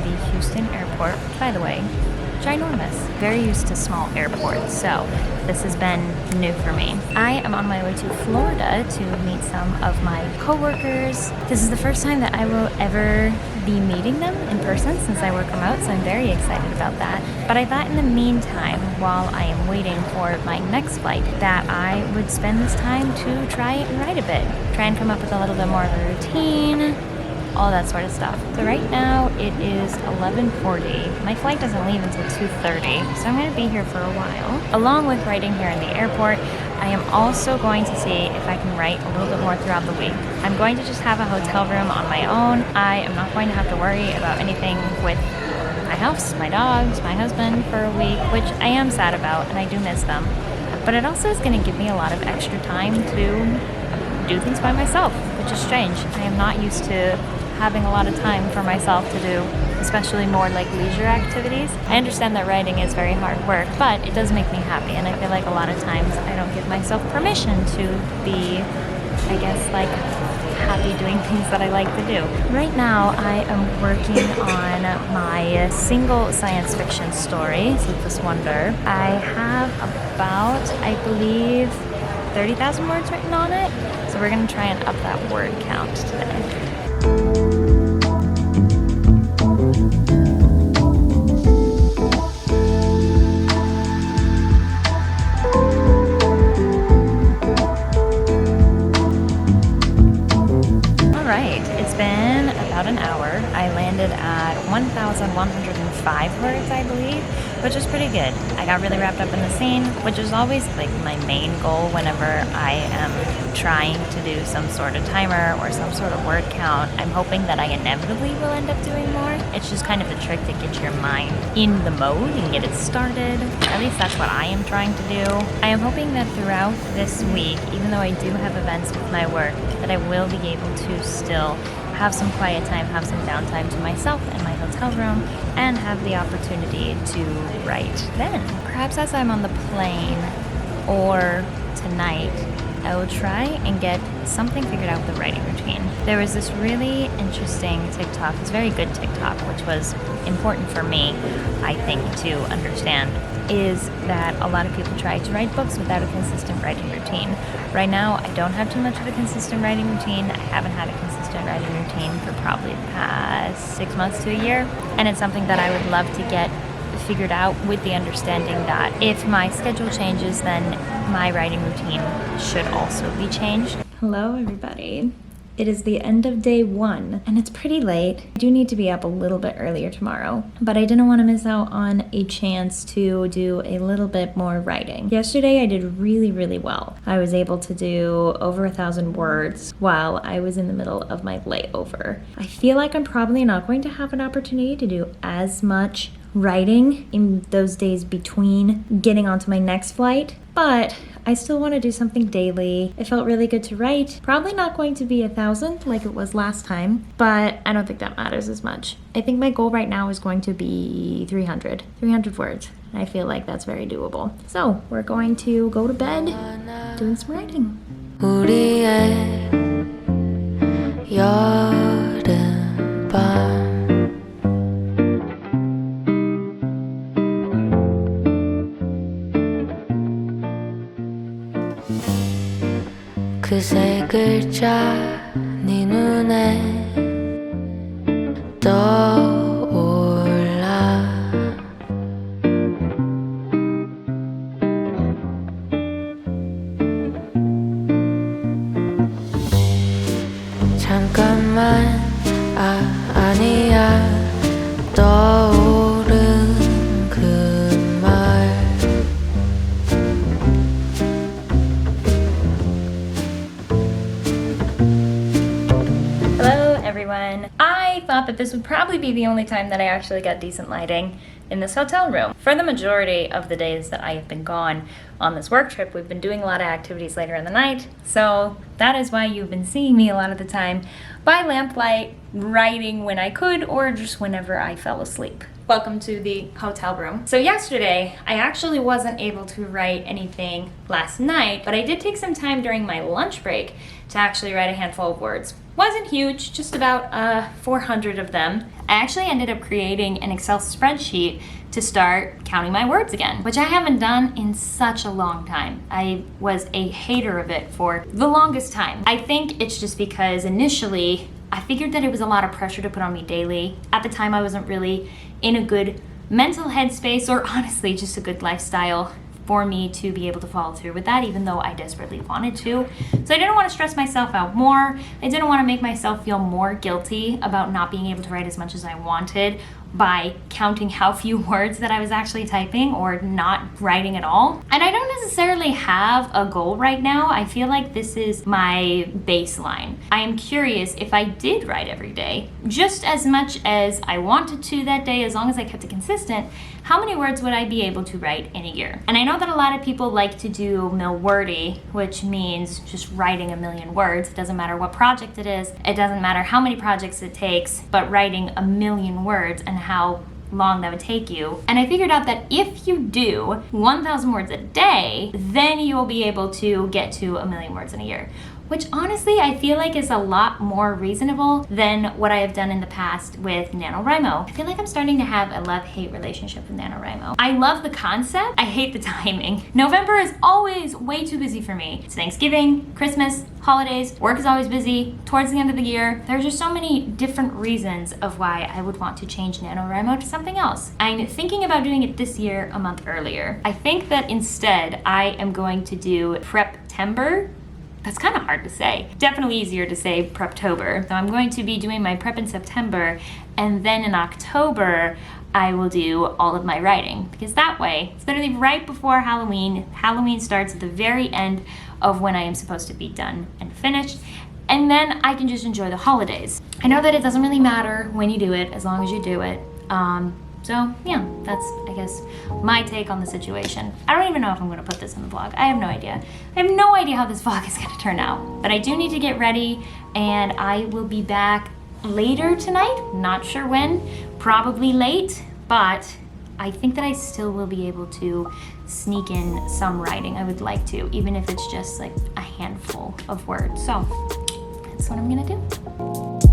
the Houston airport. By the way, ginormous. Very used to small airports, so this has been new for me. I am on my way to Florida to meet some of my coworkers. This is the first time that I will ever be meeting them in person since I work remote, so I'm very excited about that. But I thought in the meantime, while I am waiting for my next flight, that I would spend this time to try and write a bit. Try and come up with a little bit more of a routine, all that sort of stuff. So right now it is 11:40. My flight doesn't leave until 2:30, so I'm gonna be here for a while. Along with writing here in the airport, I am also going to see if I can write a little bit more throughout the week. I'm going to just have a hotel room on my own. I am not going to have to worry about anything with my house, my dogs, my husband for a week, which I am sad about and I do miss them. But it also is gonna give me a lot of extra time to do things by myself, which is strange. I am not used to having a lot of time for myself to do, especially more like leisure activities. I understand that writing is very hard work, but it does make me happy, and I feel like a lot of times I don't give myself permission to be, I guess, like happy doing things that I like to do. Right now I am working on my single science fiction story, Sleepless Wonder. I have about, I believe, 30,000 words written on it, so we're gonna try and up that word count today. It's been about an hour. I landed at 1,105 words, I believe, which is pretty good. I got really wrapped up in the scene, which is always like my main goal whenever I am trying to do some sort of timer or some sort of word count. I'm hoping that I inevitably will end up doing more. It's just kind of the trick to get your mind in the mode and get it started. At least that's what I am trying to do. I am hoping that throughout this week, even though I do have events with my work, that I will be able to still have some quiet time, have some downtime to myself in my hotel room, and have the opportunity to write then. Perhaps as I'm on the plane or tonight, I will try and get something figured out with the writing routine. There was this really interesting TikTok, it's very good TikTok, which was important for me, I think, to understand, is that a lot of people try to write books without a consistent writing routine. Right now, I don't have too much of a consistent writing routine. I haven't had a consistent writing routine for probably the past 6 months to a year, and it's something that I would love to get figured out with the understanding that if my schedule changes, then my writing routine should also be changed. Hello, everybody. It is the end of day 1, and it's pretty late. I do need to be up a little bit earlier tomorrow, but I didn't want to miss out on a chance to do a little bit more writing. Yesterday, I did really, really well. I was able to do over 1,000 words while I was in the middle of my layover. I feel like I'm probably not going to have an opportunity to do as much writing in those days between getting onto my next flight, but I still want to do something daily. It felt really good to write. Probably not going to be 1,000 like it was last time, but I don't think that matters as much. I think my goal right now is going to be 300 words. I feel like that's very doable. So we're going to go to bed doing some writing. 우리의 여름밤 그 세 글자 네 눈에 떠올라 잠깐만 아니야 떠오른 그 말 everyone. I thought that this would probably be the only time that I actually got decent lighting in this hotel room. For the majority of the days that I have been gone on this work trip, we've been doing a lot of activities later in the night, so that is why you've been seeing me a lot of the time by lamplight, writing when I could, or just whenever I fell asleep. Welcome to the hotel room. So yesterday, I actually wasn't able to write anything last night, but I did take some time during my lunch break to actually write a handful of words. Wasn't huge, just about 400 of them. I actually ended up creating an Excel spreadsheet to start counting my words again, which I haven't done in such a long time. I was a hater of it for the longest time. I think it's just because initially I figured that it was a lot of pressure to put on me daily. At the time, I wasn't really in a good mental headspace, or honestly just a good lifestyle for me to be able to follow through with that, even though I desperately wanted to. So I didn't want to stress myself out more. I didn't want to make myself feel more guilty about not being able to write as much as I wanted by counting how few words that I was actually typing or not writing at all. And I don't necessarily have a goal right now. I feel like this is my baseline. I am curious if I did write every day, just as much as I wanted to that day, as long as I kept it consistent, how many words would I be able to write in a year? And I know that a lot of people like to do millwordy, which means just writing 1,000,000 words. It doesn't matter what project it is. It doesn't matter how many projects it takes, but writing 1,000,000 words and how long that would take you. And I figured out that if you do 1,000 words a day, then you will be able to get to 1,000,000 words in a year, which honestly I feel like is a lot more reasonable than what I have done in the past with NaNoWriMo. I feel like I'm starting to have a love-hate relationship with NaNoWriMo. I love the concept, I hate the timing. November is always way too busy for me. It's Thanksgiving, Christmas, holidays, work is always busy, towards the end of the year. There's just so many different reasons of why I would want to change NaNoWriMo to something else. I'm thinking about doing it this year a month earlier. I think that instead I am going to do Preptember. That's kind of hard to say. Definitely easier to say Preptober. So I'm going to be doing my prep in September, and then in October, I will do all of my writing, because that way, it's literally right before Halloween. Halloween starts at the very end of when I am supposed to be done and finished, and then I can just enjoy the holidays. I know that it doesn't really matter when you do it, as long as you do it. So yeah, that's, I guess, my take on the situation. I don't even know if I'm gonna put this in the vlog. I have no idea. I have no idea how this vlog is gonna turn out. But I do need to get ready, and I will be back later tonight. Not sure when, probably late, but I think that I still will be able to sneak in some writing. I would like to, even if it's just like a handful of words. So that's what I'm gonna do.